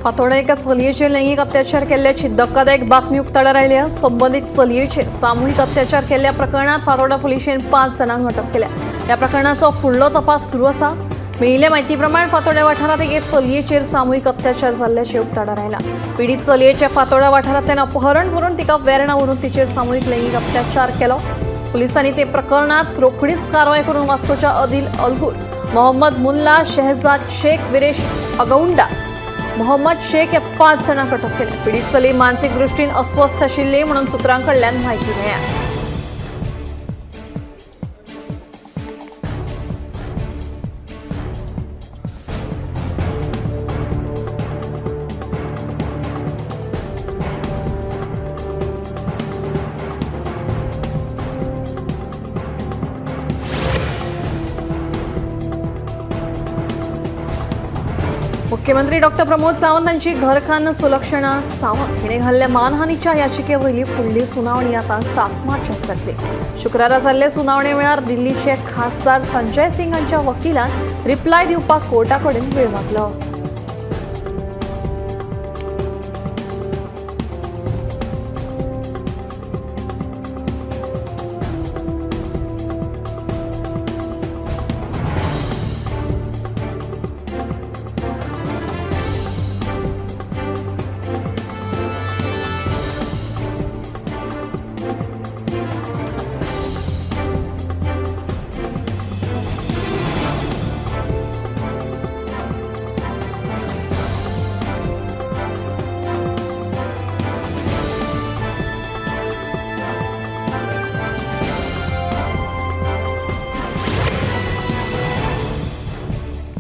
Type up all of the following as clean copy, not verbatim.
फातोर्डा एका चलयेचेर लैंगिक अत्याचार केल्याची धक्कादायक बातमी उक्ताडार आयल्या. संबंधित चलयेचेर सामूहिक अत्याचार केल्ल्या प्रकरणात फातोर्डा पुलिशेन 5 जाणांक अटक केल्या. या प्रकरणाचो फुडलो तपास सुरू आसा. मेळिल्ले म्हायती प्रमाण फातोर्डा वाठारात एके चलयेचेर सामूहिक अत्याचार जाल्ल्याचे उक्ताडार आयला. पीडित चलयेचे फातोर्डा वाठारांतल्यान अपहरण करून तिका वेर्णा व्हरून तिचेर सामूहिक लैंगिक अत्याचार केलो. पुलिसांनी ते प्रकरणात रोखडीच कारवाय करून वास्कोच्या अदिल अलगूर, मोहम्मद मुल्ला, शहजाद शेख, विरेश अगौंडा, मोहम्मद शेख या 5 जाणांक अटक केली. पीडित चली मानसिक दृष्टीन अस्वस्थ आशिल्ली म्हणून सुत्रांकडल्यान म्हायती मेळ्ळ्या. मुख्यमंत्री डॉक्टर प्रमोद सावंत यांची घरखान सुलक्षणा सावंत हिणे घाल्ल्या मानहानीच्या याचिकेवयली फुडली सुनावणी आता 7 मार्चाक जातली. शुक्रारा जाल्ले सुनावणे वेळार दिल्लीचे खासदार संजय सिंग हांच्या वकिलान रिप्लाय दिवपाक कोर्टाकडेन वेळ मागलो.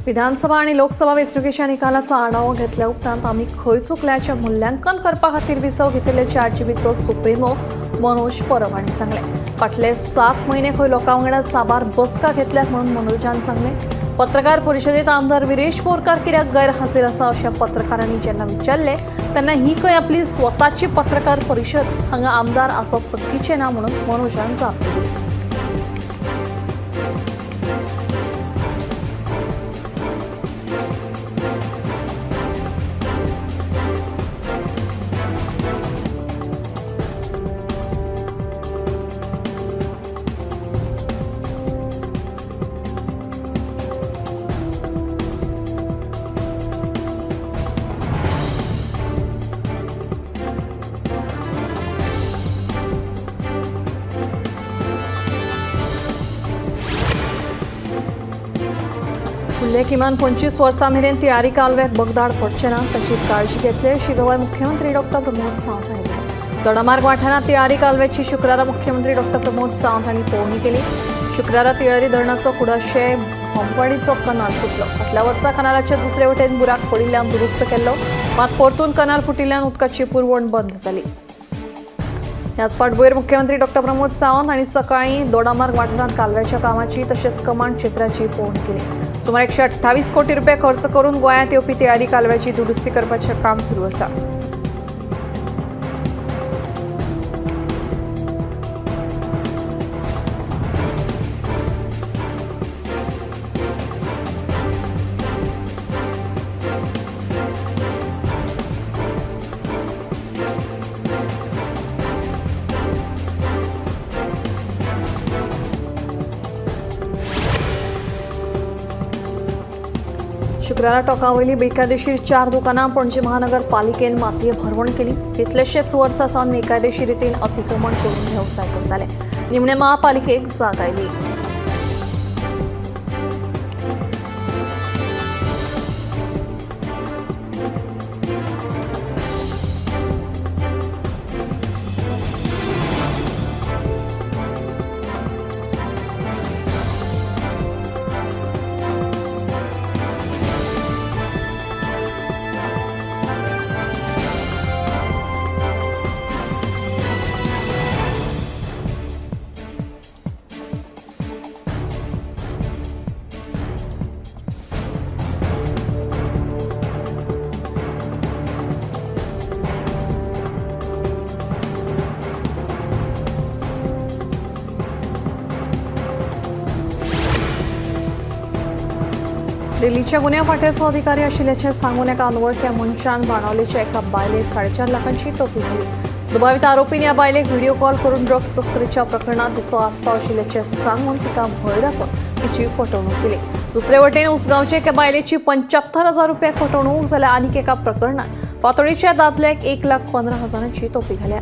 विधानसभा आणि लोकसभा वेंचणुकेच्या निकालाचा आढावा घेतल्या उपरांत आम्ही खंय चुकल्याचें मूल्यांकन करपा खातीर विसव घेतिल्ले 4 जीबीचो सुप्रिमो मनोज परब हांणी सांगलें. फाटले 7 म्हयने खंय लोकां वांगडा साबार बसका घेतल्यात म्हणून मनोजान सांगलें. पत्रकार परिशदेंत आमदार विरेश बोरकार कित्याक गैरहजर आसा अशें पत्रकारांनी जेन्ना विचारलें तेन्ना ही खंय आपली स्वताची पत्रकार परिशद, हांगा आमदार आसप सक्तीचें ना म्हणून मनोजान जाप दिली. फुडले किमान 25 वर्सां मेरेन तिळारी कालव्याक बगदाड पडचे ना ताची काळजी घेतली अशी गवाय मुख्यमंत्री डॉक्टर प्रमोद सावंत हांणी दिली. दोडामार्ग वाठारांत तिळारी कालव्याची शुक्रारा मुख्यमंत्री डॉक्टर प्रमोद सावंत हांणी पळोवणी केली. शुक्रारा तिळारी धरणाचो कुडाशे होंपणीचो कनाल फुटलो. फाटल्या वर्सा कनालाचे दुसरे वटेन बुराक पडिल्ल्यान दुरुस्त केल्लो, मात परतून कनाल फुटिल्ल्यान उदकाची पुरवण बंद जाली. ह्याच फाटभुंयेर मुख्यमंत्री डॉक्टर प्रमोद सावंत हांणी सकाळीं दोडामार्ग वाठारांत कालव्याच्या कामाची तशेंच कमांड क्षेत्राची पळोवणी केली. सुमार 128 कोटी रुपये खर्च करून गोंयांत येवपी तिळारी कालव्याची दुरुस्ती करपाचें काम सुरू आसा. शुक्रारा टोकावयली बेकायदेशीर 4 दुकानां पणजी महानगरपालिकेन मातये भरवण केली. कितलेशेच वर्सां सावन बेकायदेशीर रितीन अतिक्रमण करून वेवसाय करताले. निमणे महापालिकेक जाग आयली. दिल्लीच्या गुन्हे फाट्याचा अधिकारी आशिल्ल्याचे सांगून एका अनवळख्या मनशान बाणावलेच्या एका बायलेक 4.5 लाखांची तोपी दिली. दुबावित आरोपीन ह्या बायलेक व्हिडिओ कॉल करून ड्रग्स तस्करीच्या प्रकरणात तिचो आस्पाव आशिल्ल्याचे सांगून तिका भय दाखोवन तिची फटवणूक केली. दुसरे वटेन उसगांवचे एका बायलेची 75,000 रुपया फटवणूक जाल्यार आनीक एका प्रकरणात फातोडीच्या दादल्याक 1,15,000ची तोपी घाल्या.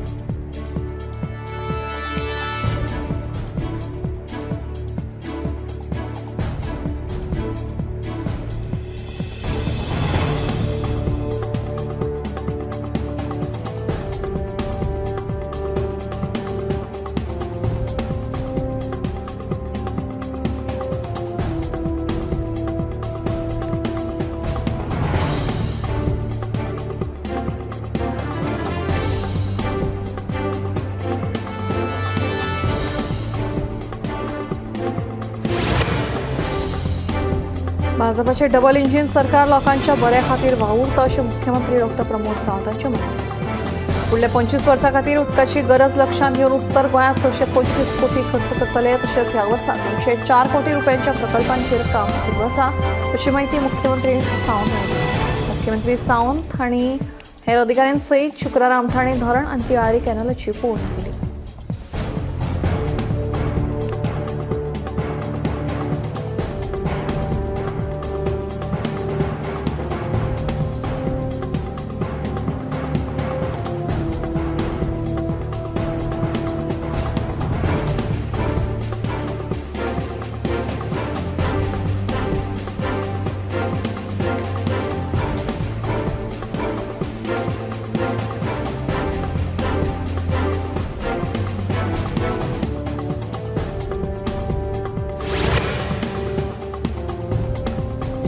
भाजपाचे डबल इंजिन सरकार लोकांच्या बऱ्या खातीर वावुरता अशें मुख्यमंत्री डॉ. प्रमोद सावंत हांचें म्हणलें. फुडल्या 25 वर्सां खातीर उदकाची गरज लक्षांत घेवन उत्तर गोंयांत 625 कोटी खर्च करतले. तशेंच ह्या वर्सा 304 कोटी रुपयांच्या प्रकल्पांचेर काम सुरू आसा अशी माहिती मुख्यमंत्री सावंत हांणी दिली. मुख्यमंत्री सावंत हांणी हेर अधिकाऱ्यां सयत शुक्रारा आमठाणे धरण आनी तिळारी कॅनलाची पळोवणी केली.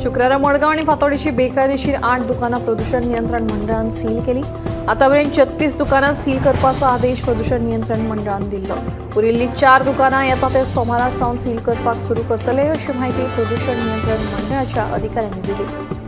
शुक्रारा मडगाव आणि फातोडीची बेकायदेशीर 8 दुकानां प्रदूषण नियंत्रण मंडळान सील केली. आतामेरेन 36 दुकानां सील करपाचो आदेश प्रदूषण नियंत्रण मंडळान दिल्लो. उरिल्ली 4 दुकानां येता ते सोमारा सावन सील करपाक सुरू करतले अशी माहिती प्रदूषण नियंत्रण मंडळाच्या अधिकाऱ्यांनी दिली.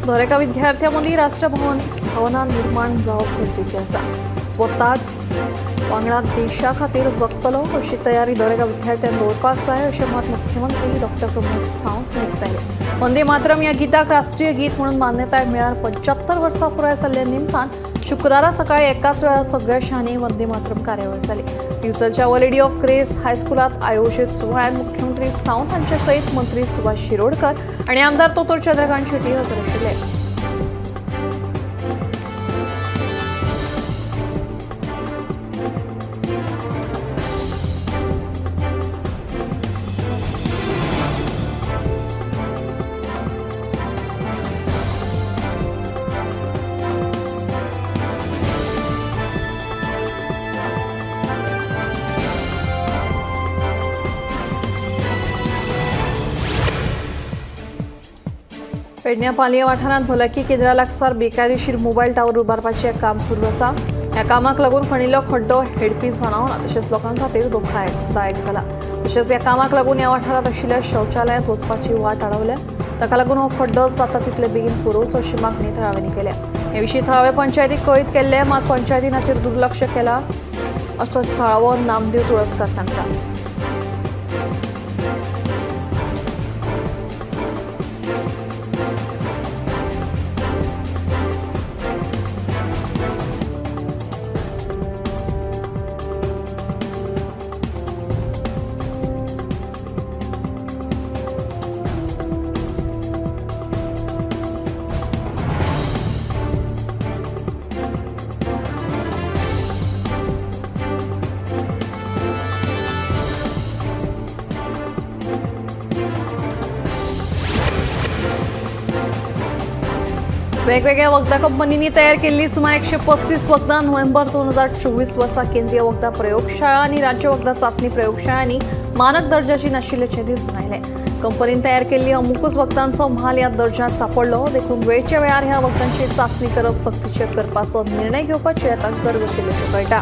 दरेका विद्यार्थ्यां राष्ट्रभवन भावना निर्माण जावप गरजेचें आसा. स्वताच वांगडा देशा खातीर जगतलो अशी तयारी दरेका विद्यार्थ्यान दवरपाक जाय अशें मत मुख्यमंत्री डॉ. प्रमोद सावंत हांणी उक्तायलें. वंदे मातरम ह्या गिताक राष्ट्रीय गीत म्हणून मान्यताय मेळ्यार 75 वर्सां पुराय जाल्ल्या निमतान शुक्रारा सकाळी एकाच वेळार सगळ्या शारांनी वंदे मातरम कार्यावळ जाली. दिवचलच्या आवर लेडी ऑफ ग्रेस हायस्कुलात आयोजीत सुवाळ्यात मुख्यमंत्री सावंत हांचे सयत मंत्री सुभाष शिरोडकर आणि आमदार दोतोर चंद्रकांत शेट्टी हजर आशिल्ले. पेडण्यां पालये वाठारांत भलायकी केंद्रा लागसार बेकायदेशीर मोबायल टावर उबारपाचें काम सुरू आसा. ह्या कामाक लागून खणिल्लो खड्डो हेडपी जनावरां तशेंच लोकां खातीर धोकादायक जाला. तशेंच ह्या कामाक लागून ह्या वाठारांत आशिल्ल्या शौचालयांत वचपाची वाट आडवल्या. ताका लागून हो खड्डो जाता तितले बेगीन पुरोवचो अशी मागणी थळाव्यांनी केल्या. हे विशीं थळावे पंचायतीक कळीत केल्ले, मात पंचायतीन हाचेर दुर्लक्ष केलां असो थळावो नामदेव तुळसकार सांगता. वेगवेगळ्या वखदा कंपनींनी तयार केलेली सुमारे 135 वखदां नोव्हेंबर 2024 वर्सा केंद्रीय वखदा प्रयोगशाळा आणि राज्य वखदा चाचणी प्रयोगशाळांनी मानक दर्जाची नाशिल्ल्याचें दिसून आयलें. कंपनीन तयार केल्ली अमुकूच वखदांचो म्हाल ह्या दर्ज्यांत सांपडलो. देखून वेळच्या वेळार ह्या वखदांची चाचणी करप सक्तीचेर करपाचो निर्णय घेवपाची आतां गरज आशिल्ल्याचें कळटा.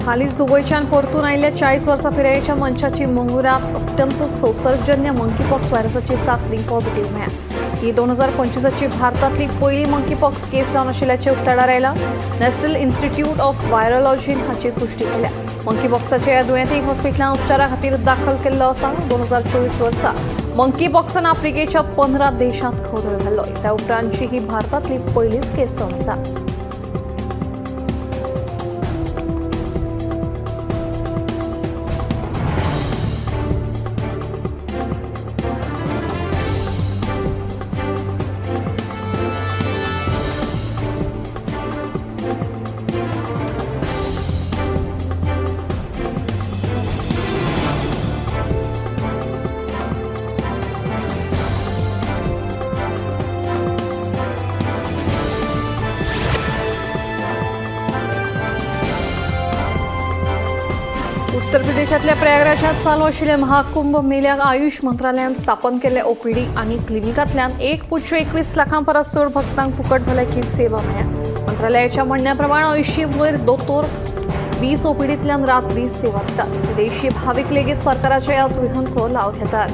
हालींच दुबयच्यान परतून आयिल्ल्या 40 वर्सां पिरायेच्या मनशाची मंगुरात अत्यंत संसर्गजन्य मंकीपॉक्स व्हायरसाची चाचणी पॉझिटिव्ह मेळ्ळ्या. ही 2025ची भारतांतली पयली मंकीपॉक्स केस जावन आशिल्ल्याचें उक्ताडार आयलां. नॅशनल इन्स्टिट्यूट ऑफ व्हायरोलॉजीन हाची पुष्टी केल्या. मंकीपॉक्साच्या ह्या दुयेंतीक हॉस्पिटलांत उपचारा खातीर दाखल केल्लो आसा. 2024 वर्सा मंकीपॉक्सान आफ्रिकेच्या 15 देशांत खदोळ घाल्लो. त्या उपरांतची ही भारतांतली पयलीच केस जावन आसा. उत्तर प्रदेशातल्या प्रयागराजात चालू आशिल्ल्या महाकुंभ मेळ्याक आयुष मंत्रालयान स्थापन केल्ले ओपीडी आनी क्लिनिकांतल्यान 1.21 लाखां परस चड भक्तांक फुकट भलायकी सेवा मेळ्ळ्या. मंत्रालयाच्या म्हणण्या प्रमाण 80 वयर दोतोर 20 ओपीडींतल्यान रात सेवा दितात. विदेशी भाविक लेगीत सरकाराच्या ह्या सुविधांचो लाव घेतात.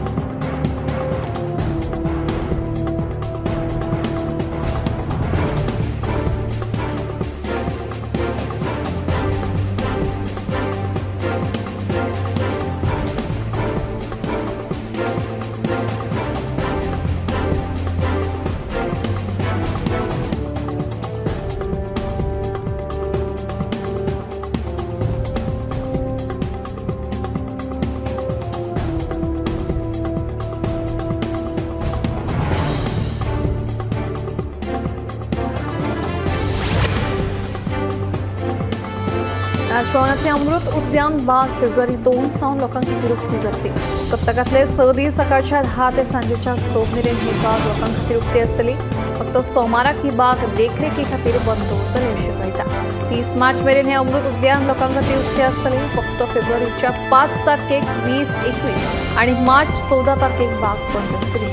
राजभवनातले अमृत उद्यान बाग फेब्रुवारी 2 सावन लोकांक खातीर उक्ती जातली. सप्तकातले 6 दीस सकाळच्या 10 ते सांजेच्या 6 मेरेन ही बाग लोकांक खातीर उक्ती आसतली. फक्त सोमाराक ही बाग देखरेखी खातीर बंद दवरतले अशें कळटा. 30 मार्च मेरेन हे अमृत उद्यान लोकांक खातीर उक्ती आसतली. फक्त फेब्रुवारीच्या 5 तारखेक 20-21 आनी मार्च 14 तारखेक बाग बंद आसतली.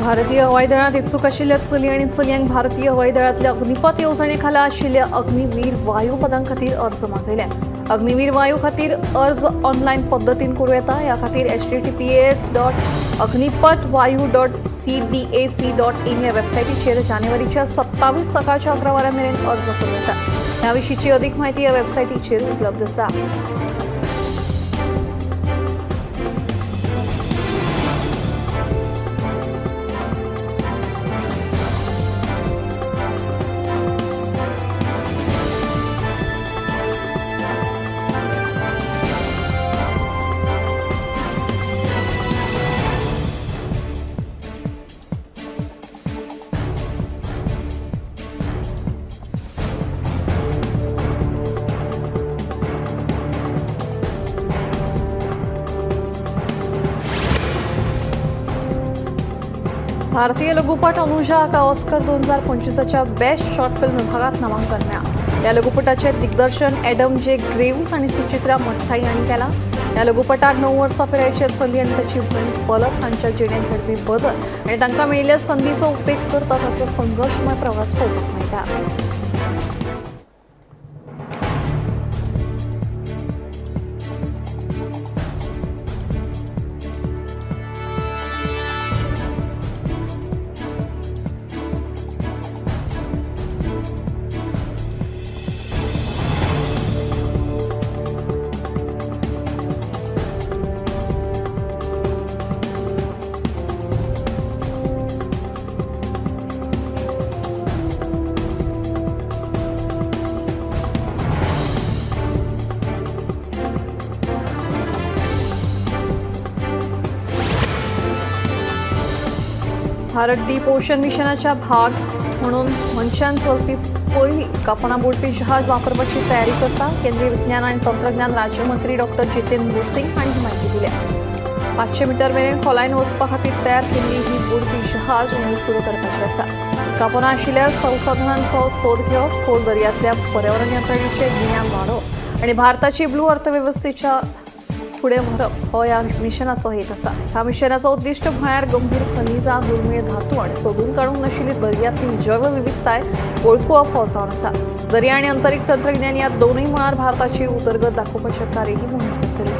भारतीय हवाई दळांत इत्सूक आशिल्ल्या चली आनी चलयांक भारतीय हवाई दळांतल्या अग्निपथ येवजणे खाला आशिल्ल्या अग्निवीर वायू पदां खातीर अर्ज मागयल्या. अग्निवीर वायू खातीर अर्ज ऑनलायन पद्दतीन करूं येता. ह्या खातीर https.agnipatvayu.cdac.in ह्या वेबसायटीचेर जानेवारीच्या 27 सकाळच्या 11 वरां मेरेन अर्ज करूं येता. ह्या विशींची अदीक म्हायती ह्या वेबसायटीचेर उपलब्ध आसा. भारतीय लघुपट अनुजा का ऑस्कर 2025च्या बेस्ट शॉर्ट फिल्म विभागात नामांकन मिळालं. या लघुपटाचे दिग्दर्शन ॲडम जे ग्रेव्स आणि सुचित्रा मठ्ठाई यांनी केला. या लघुपटात 9 वर्सां पिरायेचे चली आणि त्याची बहीण पलक हांच्या जिणेंत घडपी बदल आणि तांकां मेळिल्ल्या संदीचो उपेग करता ताचो संघर्शमय प्रवास पळोवपाक मेळटा. भारत डीप ओशन मिशनाच्या भाग म्हणून मनशान चलपी पयली कपना बोडपी जहाज वापरपाची तयारी करता. केंद्रीय विज्ञान आणि तंत्रज्ञान राज्यमंत्री डॉ. जितेंद्र सिंग हांणी ही माहिती दिली. 500 मीटर मेरेन खोलायेन वचपा खातीर तयार केल्ली ही बोडपी जहाज उणीव सुरू करपाची आसा. कापना आशिल्ल्या संसाधनांचो सोद घेवप, खोल दर्यांतल्या पर्यावरण यंत्रणेचें गिन्यान वाडोवप आनी भारताची ब्लू अर्थवेवस्थेच्या फुडें व्हरप हो ह्या मिशनाचो हेत आसा. ह्या मिशनाचो उद्दिश्ट म्हळ्यार गंभीर खनिजां, दुर्मिळ धातू आनी सोदून काडूंक नाशिल्ली दर्यांतली जैवविविधताय वळखुवप हो जावन आसा. दर्या आनी अंतरीक्ष तंत्रज्ञान ह्या दोनूय मळार भारताची उदरगत दाखोवपाचे कार्य ही मोहीम करतली.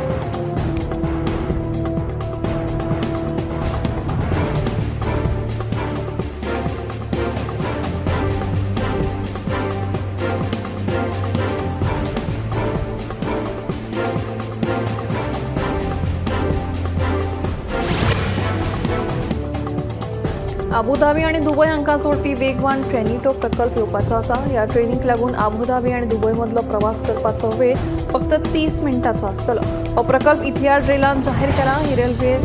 अबुधाबी आणि दुबय हांकां जोडपी वेगवान ट्रेनिटो प्रकल्प येवपाचो आसा. ह्या ट्रेनीक लागून अबुधाबी आणि दुबय मदलो प्रवास करपाचो वेळ फक्त 30 मिनटांचो आसतलो. हो प्रकल्प इथिहाड रेलान जाहीर केला. ही रेल्वे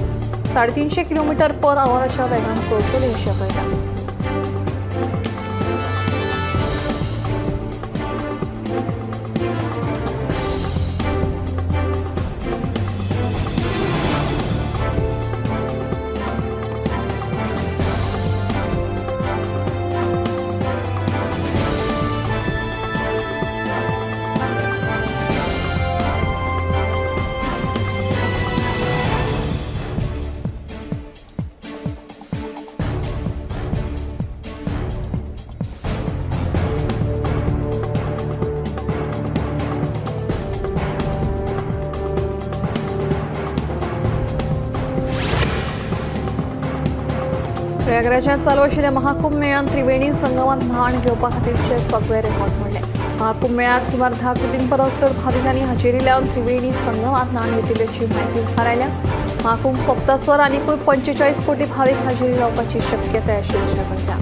350 किलोमीटर/वराच्या वेगान चलतली अशें आपयला. प्रयागराजात चालू आशिल्ल्या महाकुंभ मेळ्यात त्रिवेणी संगमात न्हाण घेवपा खातीरचे सगळे रेकॉर्ड मोडले. महाकुंभ मेळ्यात सुमार 10 कोटीं परस चड भाविकांनी हजेरी लावन त्रिवेणी संगमात न्हाण घेतिल्ल्याची म्हायती मुखार आयल्या. महाकुंभ सोंपतासर आनीकूय 45 कोटी भाविक हजेरी लावपाची शक्यताय आशिल्ल्याचें कळटा.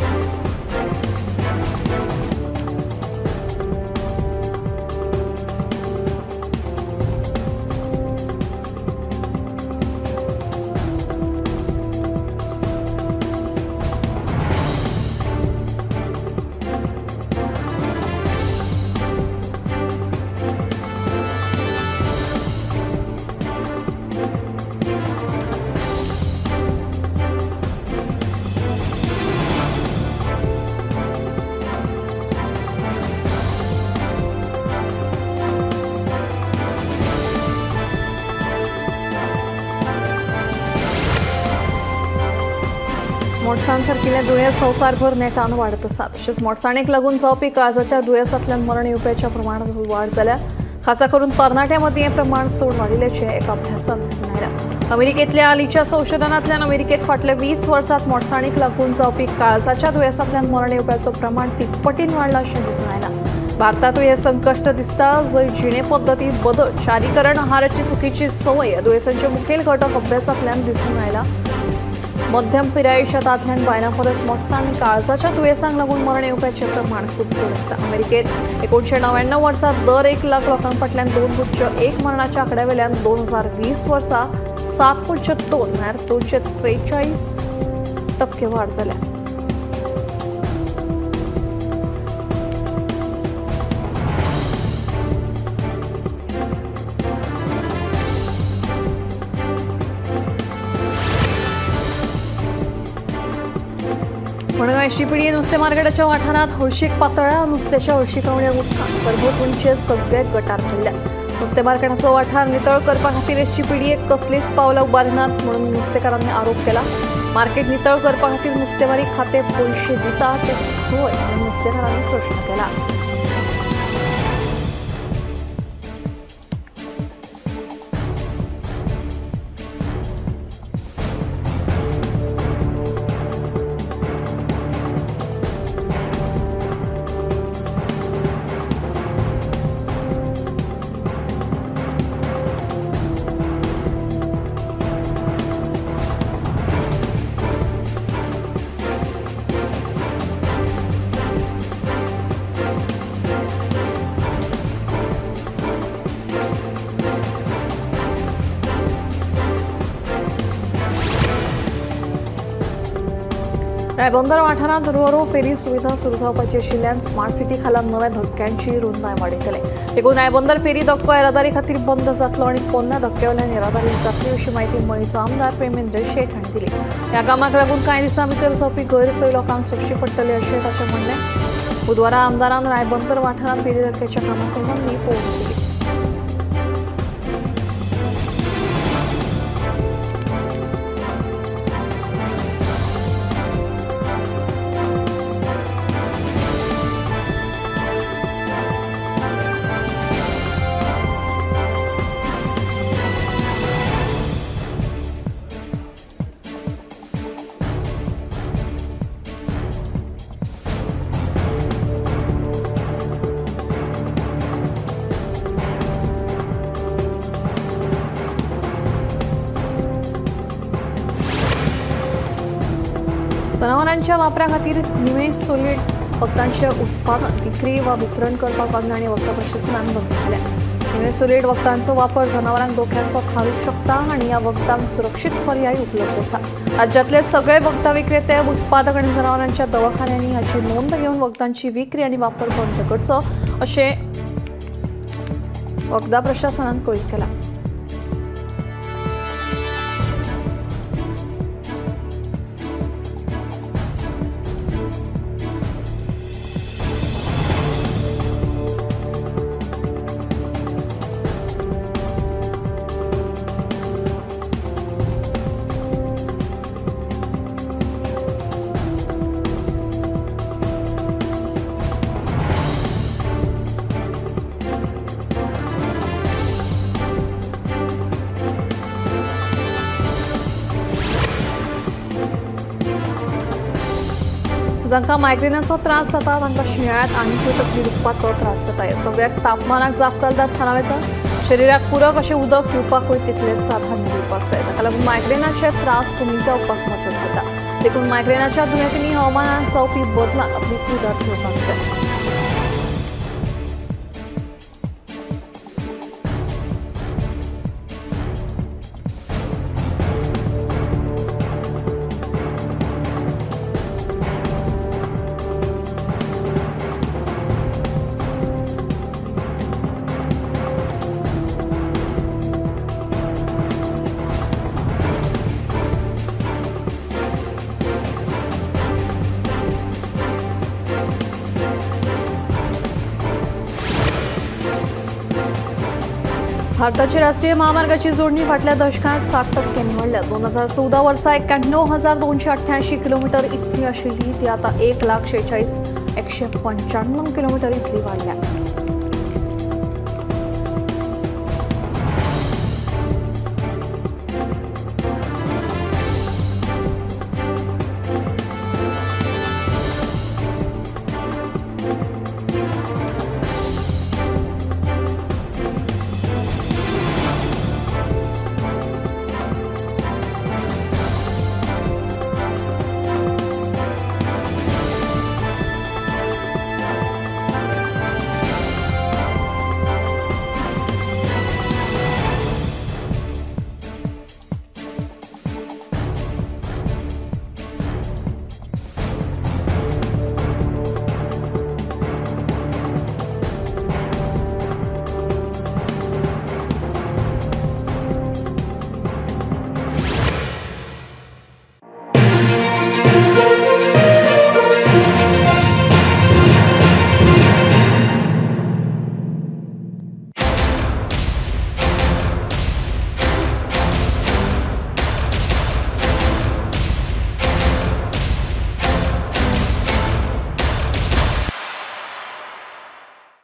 मोडसाणसारकिल्ल्या दुयेंस संवसारभर नेटान वाडत आसा. तशेंच मोडसाणेक लागून जावपी काळजाच्या दुयेंसांतल्यान मरण येवप्याच्या प्रमाणात वाड जाल्या. खासा करून तरणाट्यां मदीं हें प्रमाण चड वाडिल्ल्याचें एका अभ्यासात दिसून आयलां. अमेरिकेंतल्या हालींच्या संशोधनांतल्यान अमेरिकेंत फाटल्या 20 वर्सांत मोडसाणेक लागून जावपी काळजाच्या दुयेंसांतल्यान मरण येवप्याचो प्रमाण तिप्पटीन वाडलां अशें दिसून आयलां. भारतातूय हें संकश्ट दिसता, जंय जिणे पद्दतींत बदल, शारीकरण, आहाराची चुकीची संवय ह्या दुयेंसांचे मुखेल घटक अभ्यासांतल्यान दिसून आयला. मध्यम पिरायेच्या दादल्यांक बायलां परस मोडसाण काळजाच्या दुयेंसांक लागून मरण येवपाचें प्रमाण खूब चड आसता. अमेरिकेंत 1999 वर्सां दर 1 लाख लोकांक फाटल्यान 2.1 मरणाच्या आंकड्यावेल्यान 2020 वर्सा 7.2 म्हळ्यार 243% वाड जाल्या. मडगाव एसटीपीडी नुस्ते मार्केटाच्या वाठारात हळशीक पातळ्या नुस्त्याच्या हळशिकावण्या उदकांत सरभोंवतणचे सगळे गटार भरल्यात। नुस्ते मार्केटाचो वाठार नितळ करपा खातीर एसटीपीडीएक कसलीच पावलां उबारिनात म्हणून नुस्तेकारांनी आरोप केला। मार्केट नितळ करपा खातीर नुस्तेमारी खाते पैसे दिता ते खंय म्हणून नुस्तेकारांनी प्रश्न केला। रायबंदर वाठारांत रोरो फेरी सुविधा सुरू जावपाची आशिल्ल्यान स्मार्ट सिटी खाला नव्या धक्क्यांची रुंदाय वाडय केले। देखून रायबंदर फेरी धक्को येरादारी खातीर बंद जातलो आनी पोन्न्या धक्क्यावेल्यान येरादारी जातली अशी माहिती मयेचो आमदार प्रेमेंद्र शेट हांणी दिली। ह्या कामाक लागून कांय दिसां भितर जावपी गैरसोय लोकांक सोंसची पडटली अशें ताचें म्हणणें। बुधवारा आमदारान रायबंदर वाठारांत फेरी धक्क्याच्या कामा संबंदी पळोवणी केली। जनावरांच्या वापरा खातीर निमे सॉलिड वखदांचे उत्पादन विक्री वा वितरण करपाक बांदणी वखदां प्रशासनान बंद केल्या। निमे सॉलिड वखदांचो वापर जनावरांक धोक्याचो थारूंक शकता आनी ह्या वखदांक सुरक्षीत पर्याय उपलब्ध आसा। राज्यांतले सगळे वखदां विक्रेते उत्पादक आनी जनावरांच्या दवाखान्यांनी हाची नोंद घेवन वखदांची विक्री आनी वापर बंद करचो अशें वखदां प्रशासनान कळीत केलां। जांकां मायग्रेनाचो त्रास जाता तांकां शिंयाळ्यात आनीकूय तकली दुखपाचो त्रास जाता। ह्या सगळ्याक तापमानाक जाप जाल्यार थाराव येता। शरिराक पूरक अशें उदक पिवपाकूय तितलेंच प्राधान्य दिवपाक जाय, जाका लागून मायग्रेनाचे त्रास कमी जावपाक मजत जाता। देखून मायग्रेनाच्या दुयेंतींनी हवामानांत जावपी बदलाक आपली कुयदाद घेवपाक जाय। भारताची राष्ट्रीय महामार्गाची जोडणी फाटल्या दशकात 60% वाढल्या। 2014 वर्सा 91,288 किलोमीटर इतली आशिल्ली ती आता 1,46,195 किलोमीटर इतली वाडल्या।